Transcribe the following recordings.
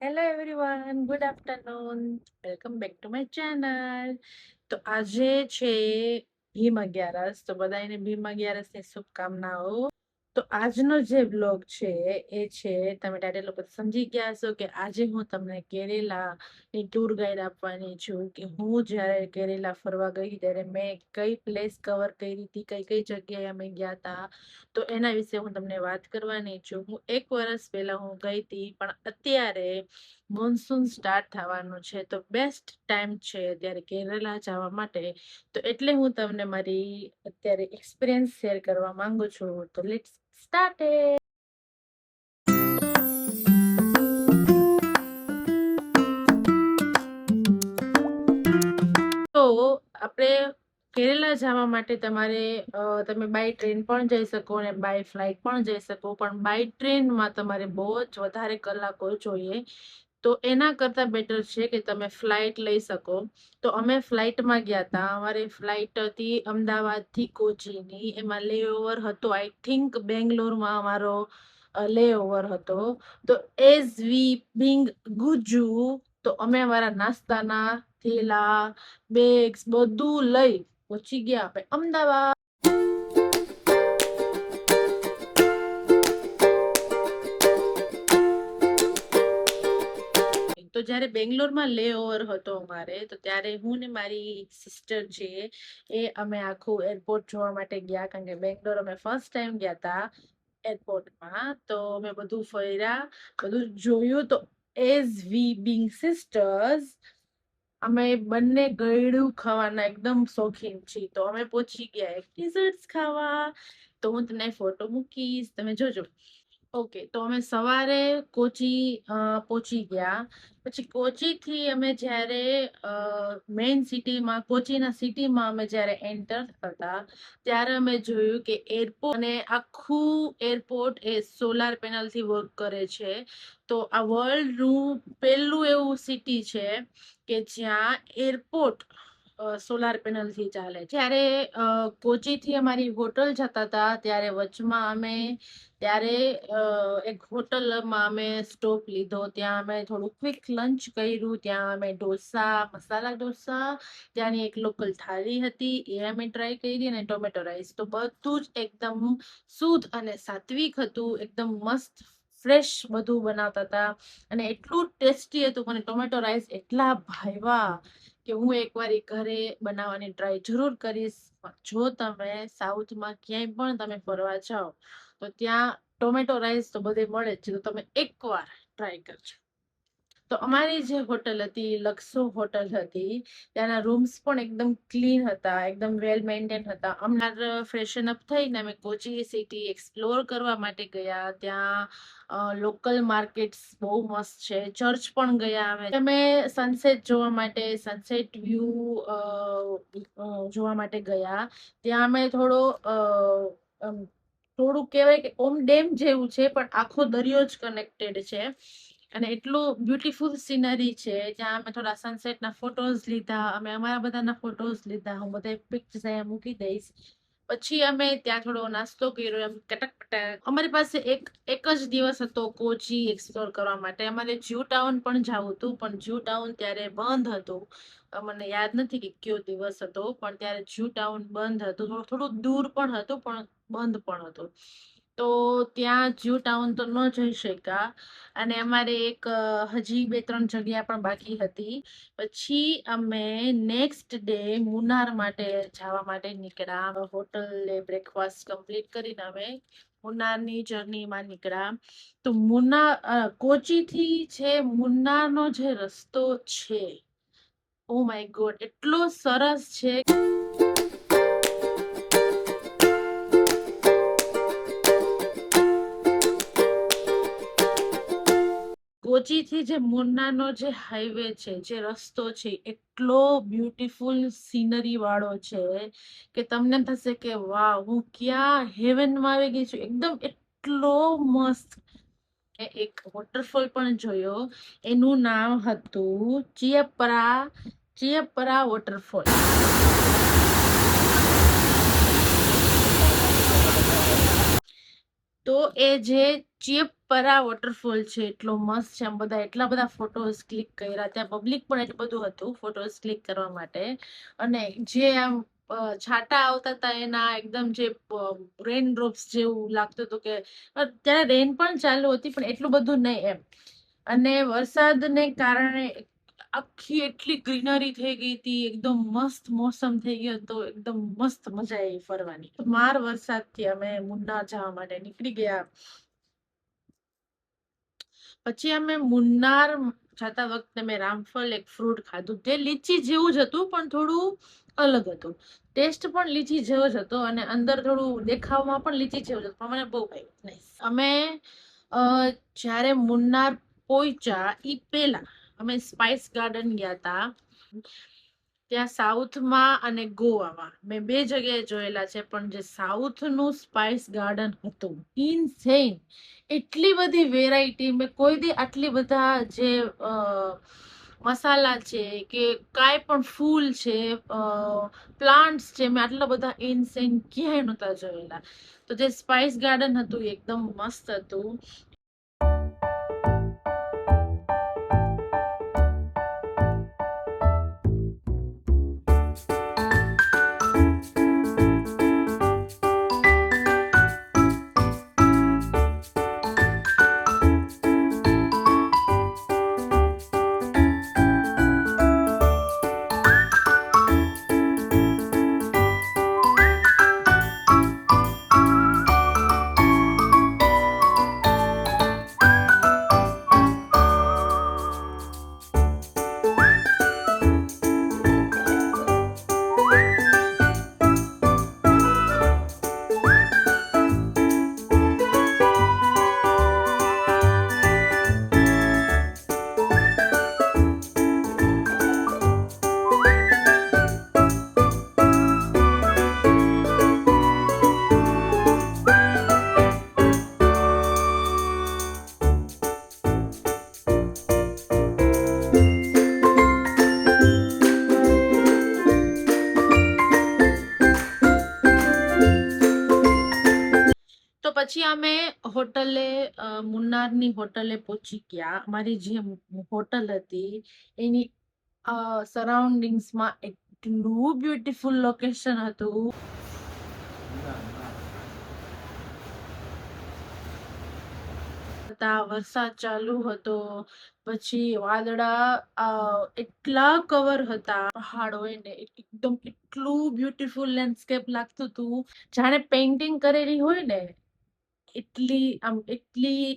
Hello everyone, good afternoon. Welcome back to my channel. તો આજે છે ભીમ અગિયારસ, તો બધાને ભીમ અગિયારસની શુભકામનાઓ. તો આજનો જે બ્લોગ છે એ છે, તમે ટાઇટલ ઉપર સમજી ગયા હશો કે આજે હું તમને કેરેલા ની ટૂર ગાઈડ આપવાની છું કે હું જ્યારે કેરેલા ફરવા ગઈ ત્યારે મેં કઈ પ્લેસ કવર કરી હતી, કઈ કઈ જગ્યાએ અમે ગયા હતા. તો એના વિશે હું તમને વાત કરવાની છું. હું 1 વર્ષ પહેલા હું ગઈ હતી, પણ અત્યારે મોન્સૂન સ્ટાર્ટ થવાનું છે તો બેસ્ટ ટાઈમ છે અત્યારે કેરલા જવા માટે. તો એટલે હું તમને મારી અત્યારે એક્સપિરિયન્સ શેર કરવા માંગુ છું. તો લેટ્સ સ્ટાર્ટ. તો આપણે કેરેલા જવા માટે તમે બાય ટ્રેન પણ જઈ શકો અને બાય ફ્લાઇટ પણ જઈ શકો, પણ બાય ટ્રેનમાં તમારે બહુ જ વધારે કલાકો જોઈએ. તો એના કરતા બેટર છે કે તમે ફ્લાઇટ લઈ શકો. તો અમે ફ્લાઇટમાં ગયા હતા. અમારી ફ્લાઇટ હતી અમદાવાદ થી કોચીની. એમાં લેઓવર હતો, આઈ થિંક બેંગ્લોરમાં અમારો લેઓવર હતો. તો એઝ વી બિંગ ગુજુ, તો અમે અમારા નાસ્તાના થેલા, બેગ્સ બધું લઈ પહોંચી ગયા આપણે અમદાવાદ. તો જ્યારે બેંગ્લોરમાં લેઓવર હતો અમારે, તો ત્યારે હું ને મારી સિસ્ટર છે એ અમે આખું એરપોર્ટ જોવા માટે ગયા, કારણ કે બેંગ્લોર અમે ફર્સ્ટ ટાઈમ ગયા હતા એરપોર્ટમાં. તો અમે બધું ફર્યા, બધું જોયું. તો એઝ વી બિંગ સિસ્ટર્સ, અમે બંને ગળ્યું ખાવાના એકદમ શોખીન છીએ. તો અમે પહોંચી ગયા એક ડિઝર્ટ્સ ખાવા. તો હું તમને ફોટો મૂકીશ, તમે જોજો. ઓકે, તો અમે સવારે પહોંચી ગયા. પછી કોચીથી અમે જ્યારે મેઇન સિટીમાં, કોચીના સિટીમાં અમે જ્યારે એન્ટર થતા, ત્યારે અમે જોયું કે એરપોર્ટ અને આખું એરપોર્ટ એ સોલાર પેનલથી વર્ક કરે છે. તો આ વર્લ્ડનું પહેલું એવું સિટી છે કે જ્યાં એરપોર્ટ સોલાર પેનલથી ચાલે. જ્યારે કોચીથી અમારી હોટલ જતા હતા ત્યારે વચમાં અમે ત્યારે એક હોટલમાં અમે સ્ટોપ લીધો. ત્યાં અમે થોડું ક્વિક લંચ કર્યું. ત્યાં અમે મસાલા ઢોસા, ત્યાંની એક લોકલ થાળી હતી એ અમે ટ્રાય કરી, અને ટોમેટો રાઈસ. તો બધું જ એકદમ શુદ્ધ અને સાત્વિક હતું, એકદમ મસ્ત ફ્રેશ બધું બનાવતા હતા અને એટલું ટેસ્ટી હતું. મને ટોમેટો રાઈસ એટલા ભાવ્યા કે હું એકવાર ઘરે બનાવવાની ટ્રાય જરૂર કરીશ. જો તમે સાઉથમાં ક્યાંય પણ તમે ફરવા જાઓ તો ત્યાં ટોમેટો રાઈસ તો બધે મળે જ છે, તો તમે એકવાર ટ્રાય કરજો. તો અમારી જે હોટલ હતી લક્સો હોટલ હતી, ત્યાંના રૂમ્સ પણ એકદમ ક્લીન હતા, એકદમ વેલ મેન્ટેન હતા. હમણાં ફ્રેશન અપ થઈને અમે કોચી સિટી એક્સપ્લોર કરવા માટે ગયા. ત્યાં લોકલ માર્કેટ્સ બહુ મસ્ત છે. ચર્ચ પણ ગયા અમે સનસેટ જોવા માટે, સનસેટ વ્યૂ જોવા માટે ગયા. ત્યાં અમે થોડું કહેવાય કે ઓમ ડેમ જેવું છે, પણ આખો દરિયો જ કનેક્ટેડ છે અને એટલું બ્યુટીફુલ સિનરી છે. ત્યાં અમે થોડા સનસેટના ફોટોઝ લીધા. અમે અમારા બધાના ફોટોઝ લીધા, હું બધા પિક્ચર્સ અહીંયા મૂકી દઈશ. પછી અમે ત્યાં થોડો નાસ્તો કર્યો, એમ કટક. અમારી પાસે એક જ દિવસ હતો કોચી એક્સપ્લોર કરવા માટે. અમારે જ્યુ ટાઉન પણ જવું હતું, પણ જ્યુ ટાઉન ત્યારે બંધ હતું. મને યાદ નથી કે કયો દિવસ હતો, પણ ત્યારે જ્યુ ટાઉન બંધ હતું. થોડું દૂર પણ હતું, પણ બંધ પણ હતું. તો ત્યાં જ્યુ ટાઉન તો ન જઈ શક્યા. અને અમારે હજી 2-3 જગ્યા પણ બાકી હતી. પછી અમે નેક્સ્ટ ડે મુન્નાર માટે જવા માટે નીકળ્યા. હોટલે બ્રેકફાસ્ટ કમ્પ્લીટ કરીને અમે મુન્નારની જર્નીમાં નીકળ્યા. તો કોચીથી છે મુન્નારનો જે રસ્તો છે, ઓ માય ગોડ, એટલો સરસ છે. કોચીથી જે મુન્નારનો જે હાઈવે છે, જે રસ્તો છે, એટલો બ્યુટીફુલ સિનરી વાળો છે કે તમને થશે કે વાહ, હું ક્યાં હેવનમાં આવી ગઈ છું. એકદમ એટલો મસ્ત. એક વોટરફોલ પણ જોયો, એનું નામ હતું ચિયપરા વોટરફોલ. તો એ જે પરા વોટરફોલ છે, એટલો મસ્ત છે. આમ બધા એટલા બધા ફોટોઝ ક્લિક કર્યા, ત્યાં પબ્લિક પણ એટલું બધું હતું ફોટોઝ ક્લિક કરવા માટે. અને જે આમ છાંટા આવતા હતા એના એકદમ જે રેન ડ્રોપ્સ જેવું લાગતું હતું કે ત્યારે રેન પણ ચાલુ હતી પણ એટલું બધું નહીં એમ. અને વરસાદને કારણે આખી એટલી ગ્રીનરી થઈ ગઈ હતી, એકદમ મસ્ત મોસમ થઈ ગયો હતો, એકદમ મસ્ત મજા આવી ફરવાની. માર વરસાદથી અમે મુન્નાર જવા માટે નીકળી ગયા. પછી અમે મુન્નાર જતા વખતે મેં રામફળ એક ફ્રૂટ ખાધું, તે લીચી જેવું જ હતું પણ થોડું અલગ હતું. ટેસ્ટ પણ લીચી જેવો જ હતો અને અંદર થોડું દેખાવમાં પણ લીચી જેવું જ હતું, પણ મને બહુ ભાવ્યું. અમે જ્યારે મુન્નાર પહોંચ્યા ઈ પહેલા અમે સ્પાઇસ ગાર્ડન ગયા હતા. ત્યાં સાઉથમાં અને ગોવામાં મેં બે જગ્યાએ જોયેલા છે, પણ જે સાઉથનું સ્પાઇસ ગાર્ડન હતું ઇનસેન. એટલી બધી વેરાયટી મેં કોઈ દી આટલી બધા જે મસાલા છે કે કાંઈ પણ ફૂલ છે, પ્લાન્ટ્સ છે, મેં આટલા બધા ઇનસેન ક્યાંય નહોતા જોયેલા. તો જે સ્પાઇસ ગાર્ડન હતું એ એકદમ મસ્ત હતું. તો પછી અમે હોટલે મુન્નારની હોટલે પહોંચી ગયા. અમારી જે હોટલ હતી એની સરાઉન્ડિંગ્સમાં એટલું બ્યુટીફુલ લોકેશન હતું. વરસાદ ચાલુ હતો, પછી વાદળા એટલા કવર હતા, પહાડ હોય ને એકદમ એટલું બ્યુટીફુલ લેન્ડસ્કેપ લાગતું હતું, જાણે પેઇન્ટિંગ કરેલી હોય ને એટલી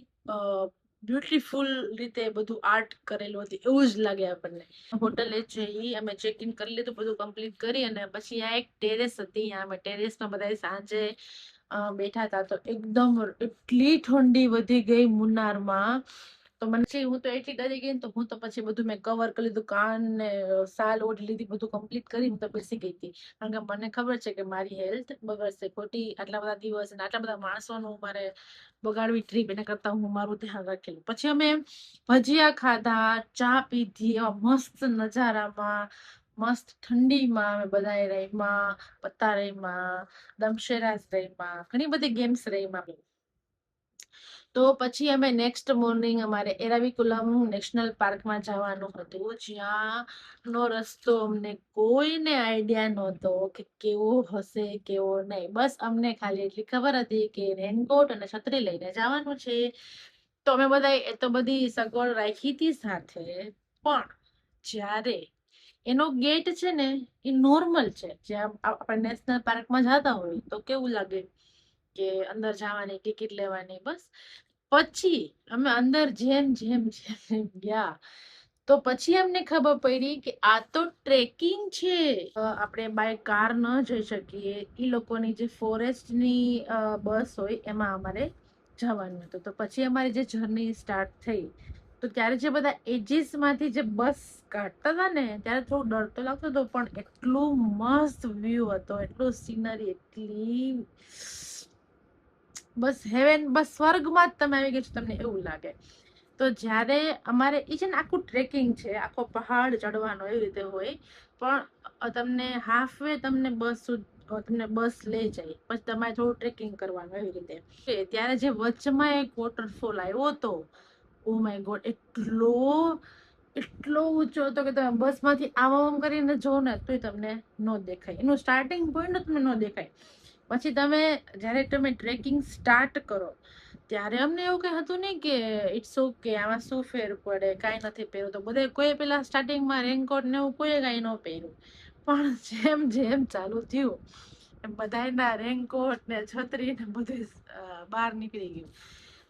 બ્યુટીફુલ રીતે બધું આર્ટ કરેલું હતું એવું જ લાગે આપણને. હોટલે જઈ અમે ચેક ઇન કરી લીધું, બધું કમ્પ્લીટ કરી અને પછી આ એક ટેરેસ હતી, અમે ટેરેસમાં બધા સાંજે બેઠા હતા. તો એકદમ એટલી ઠંડી વધી ગઈ મુન્નારમાં, તો મને હું તો એટલી ડરી ગઈ ને, તો હું તો પછી બધું મેં કવર કરી લીધું, કાન ને સાલ ઓઢી લીધી, બધું કમ્પ્લીટ કરી હું તો બેસી ગઈ હતી. કારણ કે મને ખબર છે કે મારી હેલ્થ બગડશે ખોટી, આટલા બધા દિવસ અને આટલા બધા માણસોનું મારે બગાડવી ટ્રીપ, એના કરતા હું મારું ધ્યાન રાખેલું. પછી અમે ભજીયા ખાધા, ચા પીધી, મસ્ત નજારામાં, મસ્ત ઠંડીમાં અમે બધાએ રહીમાં, પત્તા રહીમાં, દમશેરાસ રહીમાં, ઘણી બધી ગેમ્સ રહીમાં. તો પછી અમે નેક્સ્ટ મોર્નિંગ અમારે એરાવિકુલમ નેશનલ પાર્કમાં જવાનું હતું, જ્યાં નો રસ્તો અમને કોઈને આઈડિયા નહોતો કે કેવો હશે કેવો નહીં. બસ અમને ખાલી એટલી ખબર હતી કે રેનકોટ અને છત્રી લઈને જવાનું છે. તો અમે બધા એ તો બધી સગવડ રાખી હતી સાથે, પણ જ્યારે એનો ગેટ છે ને એ નોર્મલ છે, જ્યાં આપણે નેશનલ પાર્કમાં જતા હોય તો કેવું લાગે કે અંદર જવાની ટિકિટ લેવાની, બસ. પછી અમે અંદર જેમ જેમ જેમ ગયા તો પછી અમને ખબર પડી કે આ તો ટ્રેકિંગ છે. આપણે બાય કાર ન જઈ શકીએ, એ લોકોની જે ફોરેસ્ટની બસ હોય એમાં અમારે જવાનું હતું. તો પછી અમારી જે જર્ની સ્ટાર્ટ થઈ, તો ત્યારે જે બધા એજીસ માંથી જે બસ કાઢતા હતા ને, ત્યારે થોડું ડર તો લાગતો હતો, પણ એટલું મસ્ત વ્યૂ હતો, એટલું સીનરી, એટલી બસ હેવન, બસ સ્વર્ગમાં જ તમે આવી ગયા છો તમને એવું લાગે. તો જ્યારે અમારે એ છે ને આખું ટ્રેકિંગ છે, આખો પહાડ ચડવાનો એવી રીતે હોય, પણ તમને હાફ વે તમને બસ તમને બસ લઈ જાય, પછી તમારે થોડું ટ્રેકિંગ કરવાનું એવી રીતે. ત્યારે જે વચમાં એક વોટરફોલ આવ્યો હતો, ઓ માય ગોડ, એટલો ઊંચો હતો કે તમે બસમાંથી આમ કરીને જો ને તોય તમને ન દેખાય. એનું સ્ટાર્ટિંગ પોઈન્ટ તમને ન દેખાય. પછી જ્યારે તમે ટ્રેકિંગ સ્ટાર્ટ કરો ત્યારે અમને એવું કઈ હતું નહીં કે ઇટ્સ ઓકે, આમાં શું ફેર પડે, કાંઈ નથી પહેર્યું. તો બધે કોઈ પેલા સ્ટાર્ટિંગમાં રેનકોટ ને એવું કોઈ કાંઈ ન પહેર્યું. પણ જેમ જેમ ચાલુ થયું એમ બધાના રેનકોટ ને છત્રી ને બધું બહાર નીકળી ગયું.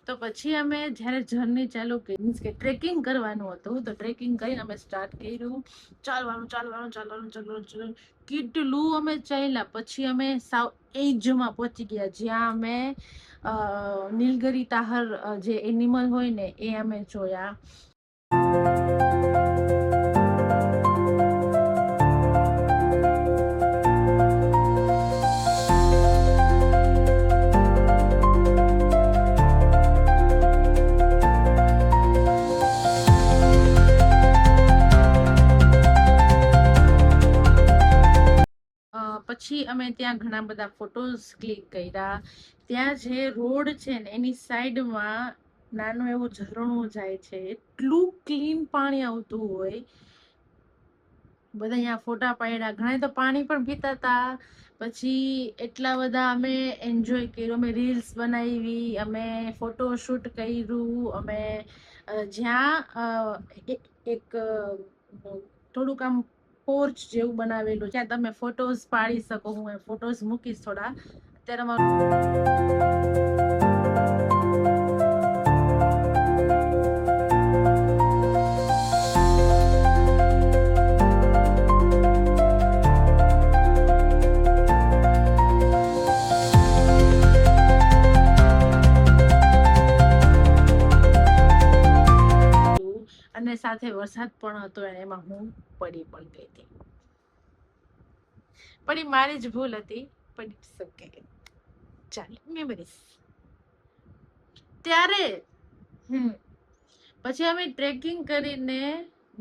તો પછી અમે જ્યારે જર્ની ચાલુ કરી, મીન્સ કે ટ્રેકિંગ કરવાનું હતું, તો ટ્રેકિંગ કરીને અમે સ્ટાર્ટ કર્યું. ચાલવાનું. કેટલું અમે ચાલ્યા. પછી અમે સાવ એજમાં પહોંચી ગયા, જ્યાં અમે નીલગિરી તાહર જે એનિમલ હોય ને એ અમે જોયા. પછી અમે ત્યાં ઘણા બધા ફોટોઝ ક્લિક કર્યા. ત્યાં જે રોડ છે ને એની સાઈડમાં નાનું એવું ઝરણું જાય છે, એટલું ક્લીન પાણી આવતું હોય. બધા અહીંયા ફોટા પાડ્યા, ઘણા તો પાણી પણ પીતા હતા. પછી એટલા બધા અમે એન્જોય કર્યું, અમે રીલ્સ બનાવી, અમે ફોટો શૂટ કર્યું. અમે જ્યાં એક થોડુંક આમ પોર્ચ જેવું બનાવેલું, જ્યાં તમે ફોટોઝ પાડી શકો. હું ફોટોઝ મૂકીશ થોડા. અત્યારે અને સાથે વરસાદ પણ હતો, અને એમાં હું પડી પણ ગઈ હતી. પણ એ મારી જ ભૂલ હતી, પણ ઇટ્સ ઓકે, ચાલ, મેમરીઝ. ત્યારે પછી અમે ટ્રેકિંગ કરીને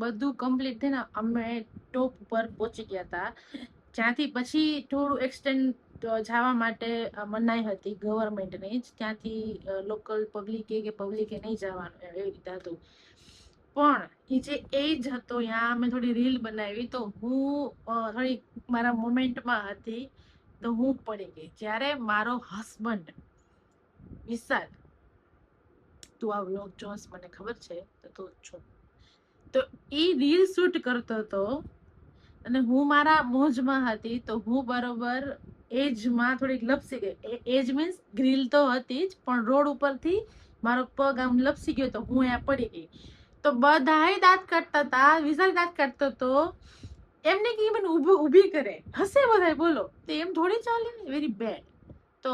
બધું કમ્પ્લીટ થઈને અમે ટોપ પર પહોંચી ગયા હતા, જ્યાંથી પછી થોડું એક્સટેન્ડ જવા માટે મનાઈ હતી ગવર્મેન્ટની જ. ત્યાંથી લોકલ પબ્લિકે નહીં જવાનું, એવી રીતે હતું. પણ એ જે એજ હતો, ત્યાં અમે થોડી રીલ બનાવી. તો હું થોડી મારા મોમેન્ટમાં હતી, તો હું પડી ગઈ. જ્યારે મારો હસબન્ડ વિશાલ, તું આ વ્લોગ જોસ મને ખબર છે, તો તું છો, તો એ રીલ શૂટ કરતો હતો અને હું મારા મોજમાં હતી. તો હું બરોબર એજમાં થોડીક લપસી ગઈ. એજ મીન્સ ગ્રીલ તો હતી જ, પણ રોડ ઉપરથી મારો પગ આમ લપસી ગયો, તો હું અહીંયા પડી ગઈ. તો બધાય દાંત કાઢતા હતા. વિશાલ દાંત કાઢતો હતો. એમને કે મને ઊભી કરે, હસે બધાય. બોલો, તો એમ થોડી ચાલે, વેરી બેડ. તો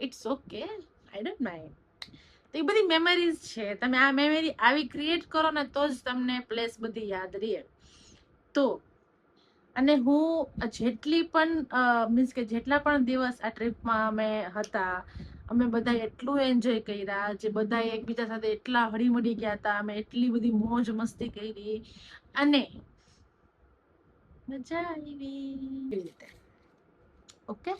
it's okay, I don't mind. તો એ બધી મેમરીઝ છે. તમે આ મેમરી આવી ક્રિએટ કરો ને તો જ તમને પ્લેસ બધી યાદ રહે. તો અને હું જેટલી પણ મીન્સ કે જેટલા પણ દિવસ આ ટ્રીપમાં અમે હતા, અમે બધા એટલું એન્જોય કર્યા. જે બધા એકબીજા સાથે એટલા હળીમળી ગયા હતા, અમે એટલી બધી મોજ મસ્તી કરી અને મજા આવી. ઓકે,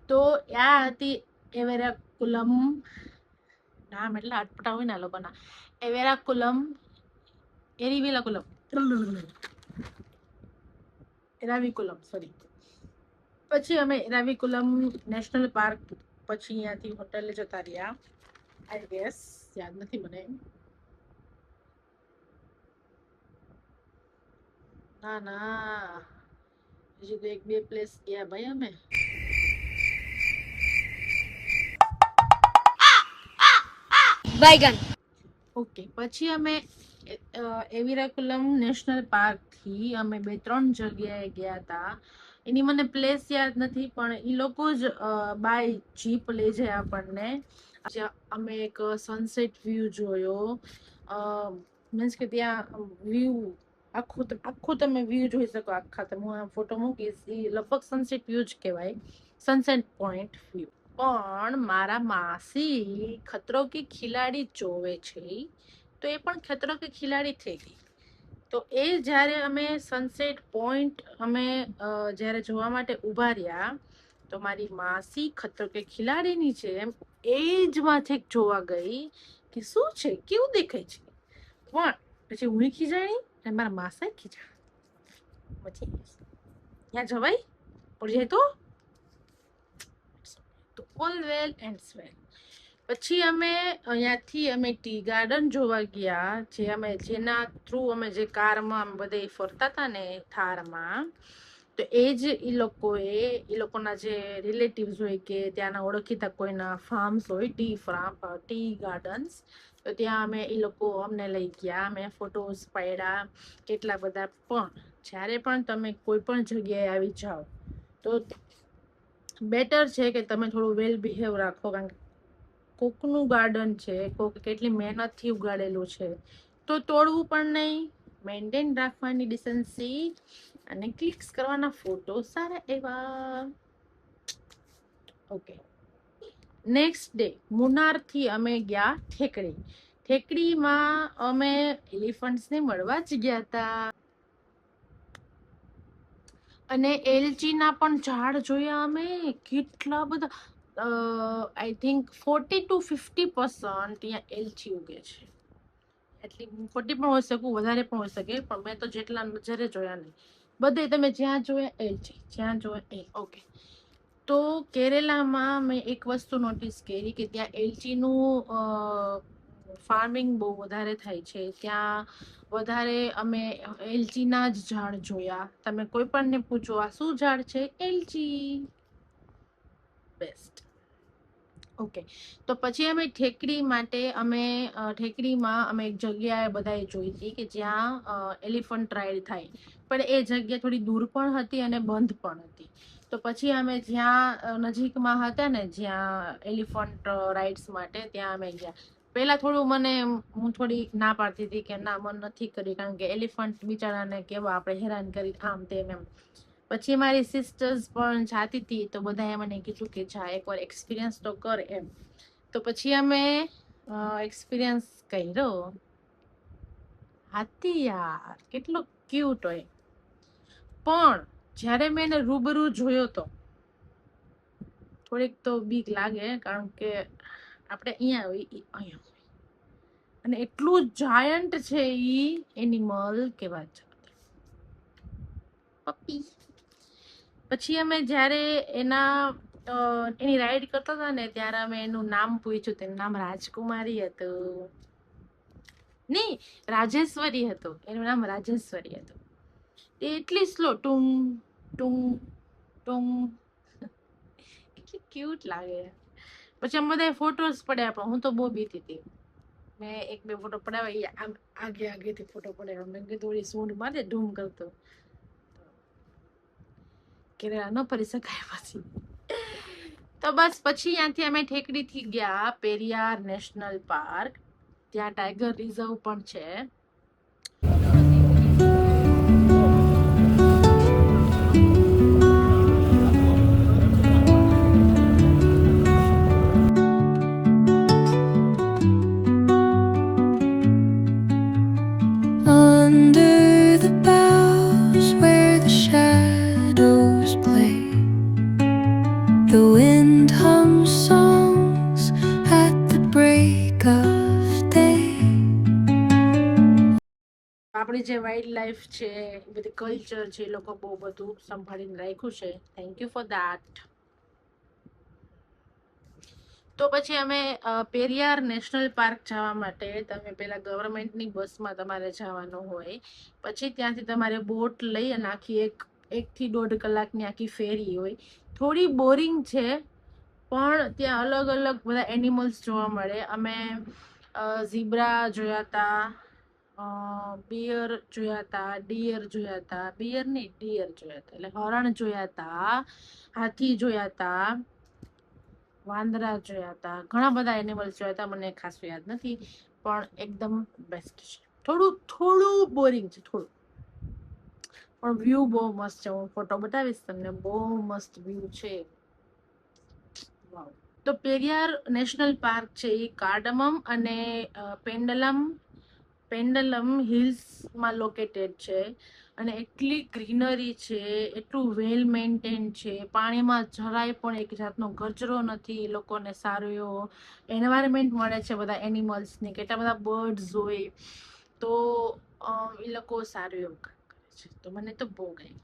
તો આ હતી એવેરાકુલમ. નામ એટલા અટપટા હોય ને લોકોના. એવેરાકુલમ, એરાવિકુલમ, સોરી. પછી અમે એરાવિકુલમ નેશનલ પાર્ક, પછી અહીંયાથી હોટેલે જતા રહ્યા. આઈ ગેસ, યાદ નથી મને. ના, હજી તો 1-2 પ્લેસ ગયા ભાઈ અમે. ઓકે, પછી અમે એવિરાકુલમ નેશનલ પાર્ક થી અમે 2-3 જગ્યાએ ગયા હતા. એની મને પ્લેસ યાદ નથી, પણ એ લોકો જ બાય જીપ લઈ જાય આપણને. અમે એક સનસેટ વ્યૂ જોયો. મીન્સ કે ત્યાં વ્યૂ આખું તમે વ્યૂ જોઈ શકો. આખા તમે હું ફોટો મૂકીશ, એ લગભગ સનસેટ વ્યૂ જ કહેવાય, સનસેટ પોઈન્ટ વ્યૂ. પણ મારા માસી ખતરો કે ખિલાડી જોવે છે, તો એ પણ ખતરો કે ખિલાડી થઈ ગઈ. તો એ જ્યારે અમે સનસેટ પોઈન્ટ અમે જ્યારે જોવા માટે ઊભા રહ્યા, તો મારી માસી ખતરો કે ખિલાડીની છે એમ એજમાં છેક જોવા ગઈ કે શું છે, કેવું દેખાય છે. પણ પછી હું ખીજાણી અને મારા માસા ખીજાણી. પછી ત્યાં જવાય પડી જાય તો ઓલ વેલ એન્ડ વેલ. પછી અમે અહીંયાથી અમે ટી ગાર્ડન જોવા ગયા, જેના થ્રુ અમે જે કારમાં બધે ફરતા હતા ને થારમાં, તો એ જ એ લોકોના જે રિલેટિવ્સ હોય કે ત્યાંના ઓળખીતા કોઈના ફાર્મ્સ હોય, ટી ગાર્ડન્સ, તો ત્યાં અમે એ લોકો અમને લઈ ગયા. અમે ફોટોઝ પાડ્યા કેટલા બધા. પણ જ્યારે પણ તમે કોઈ પણ જગ્યાએ આવી જાઓ તો બેટર છે કે તમે થોડું વેલ બિહેવ રાખો, કારણ કે કોકનું ગાર્ડન છે, કોક કેટલી મહેનતથી ઉગાડેલું છે, તો તોડવું પણ નહીં, મેન્ટેન રાખવાની ડિસન્સી, અને ક્લિક્સ કરવાના ફોટો સારા એવા. ઓકે, નેક્સ્ટ ડે મુનારથી અમે ગયા ઠેકડીમાં અમે એલિફન્ટ્સને મળવા જ ગયા હતા. અને એલચીના પણ ઝાડ જોયા અમે, કેટલા બધા. આઈ થિંક 40-50% ત્યાં એલચી ઉગે છે. એટલી 40 પણ હોઈ શકું, વધારે પણ હોઈ શકે, પણ મેં તો જેટલા નજરે જોયા નહીં, બધે તમે જ્યાં જોયા એલચી, જ્યાં જોયા એ. ઓકે, તો કેરેલામાં મેં એક વસ્તુ નોટિસ કરી કે ત્યાં એલચીનું ફાર્મિંગ બહુ વધારે થાય છે. ત્યાં વધારે અમે એલચીના જ ઝાડ જોયા. તમે કોઈ પણને પૂછો આ શું ઝાડ છે, એલચી. બેસ્ટ. ઓકે, તો પછી અમે ઠેકડીમાં અમે એક જગ્યાએ બધાએ જોઈ હતી કે જ્યાં એલિફન્ટ રાઈડ થાય, પણ એ જગ્યા થોડી દૂર પણ હતી અને બંધ પણ હતી. તો પછી અમે જ્યાં નજીકમાં હતા ને, જ્યાં એલિફન્ટ રાઈડ્સ માટે, ત્યાં અમે ગયા. પહેલા હું થોડી ના પાડતી હતી કે ના, મન નથી કરી, કારણ કે એલિફન્ટ બિચારાને કેવા આપણે હેરાન કરી, આમ તેમ એમ. પછી મારી સિસ્ટર્સ પણ જાતી હતી, તો બધાએ મને કીધું કે જા એકવાર એક્સપિરિયન્સ તો કર એમ. તો પછી અમે એક્સપિરિયન્સ કર્યો. હાથી યાર કેટલો ક્યુટ હોય, પણ જ્યારે મેં એને રૂબરૂ જોયો તો થોડીક તો બીક લાગે, કારણ કે આપણે અહીંયા હોય, અને એટલું જાયન્ટ છે ઈ એનિમલ કે વાત છે. પપ્પી. પછી અમે જ્યારે એની રાઈડ કરતા હતા ને, ત્યારે અમે એનું નામ પૂછ્યું. તેનું નામ રાજકુમારી હતું. નહીં, રાજેશ્વરી હતું. એનું નામ રાજેશ્વરી હતું. એટલી સ્લો, ટુંગ ટુંગ ટુંગ, કેટલી ક્યુટ લાગે. પછી અમે બધા ફોટોસ પડ્યા, પણ હું તો બહુ બીતી હતી. મેં 1-2 ફોટો પડાવ્યા, આમ આગેથી ફોટો પડાવ્યા. મેં કીધું થોડી સૂંઢ મારે ધૂમ કરતો કે ન ફરી શકાય પછી. તો બસ પછી ત્યાંથી અમે ઠેકડીથી ગયા પેરિયાર નેશનલ પાર્ક. ત્યાં ટાઈગર રિઝર્વ પણ છે. Under the boughs where the shadows play, the wind hums songs at the break of day. આપણી જે વાઇલ્ડ લાઈફ છે, બધી કલ્ચર છે, એ લોકો બહુ બધું સંભાળીને રાખ્યું છે. Thank you for that. તો પછી અમે પેરિયાર નેશનલ પાર્ક જવા માટે તમે પહેલા ગવર્મેન્ટની બસમાં તમારે જવાનું હોય. પછી ત્યાંથી તમારે બોટ લઈ અને આખી 1 થી 1.5 કલાકની આખી ફેરી હોય. થોડી બોરિંગ છે, પણ ત્યાં અલગ અલગ બધા એનિમલ્સ જોવા મળે. અમે ઝીબ્રા જોયા હતા, બિયર જોયા હતા, ડિયર જોયા હતા, બિયર નહીં ડિયર જોયા હતા, એટલે હરણ જોયા હતા, હાથી જોયા હતા, વાંદરા જોયા હતા, ઘણા બધા એનિમલ્સ જોયા હતા. મને ખાસું યાદ નથી, પણ એકદમ બેસ્ટ છે. થોડું બોરિંગ છે, થોડું, પણ વ્યૂ બહુ મસ્ત છે. હું ફોટો બતાવીશ તમને, બહુ મસ્ત વ્યૂ છે. તો પેરિયાર નેશનલ પાર્ક છે એ કાર્ડમમ અને પેન્ડલમ હિલ્સમાં લોકેટેડ છે. અને એટલી ગ્રીનરી છે, એટલું વેલ મેન્ટેન છે, પાણીમાં જરાય પણ એક જાતનો કચરો નથી, એ લોકોને સારો એવો એન્વાયરમેન્ટ મળે છે બધા એનિમલ્સને, કેટલા બધા બર્ડ્સ હોય, તો એ લોકો સારું એવું કામ કરે છે, તો મને તો બહુ ગમ્યું.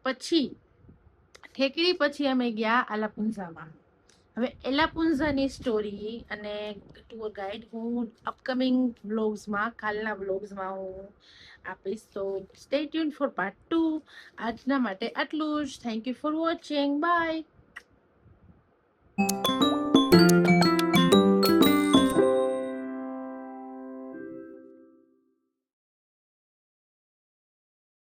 પછી ઠેકડી પછી અમે ગયા આલાપુંઝામાં. હવે એલાપુંઝાની સ્ટોરી અને ટૂર ગાઈડ હું અપકમિંગ વ્લોગ્સમાં, કાલના વ્લોગ્સમાં હું આપીશ. તો સ્ટે ટ્યુન ફોર પાર્ટ 2. આજના માટે આટલું જ. Thank you for watching. By.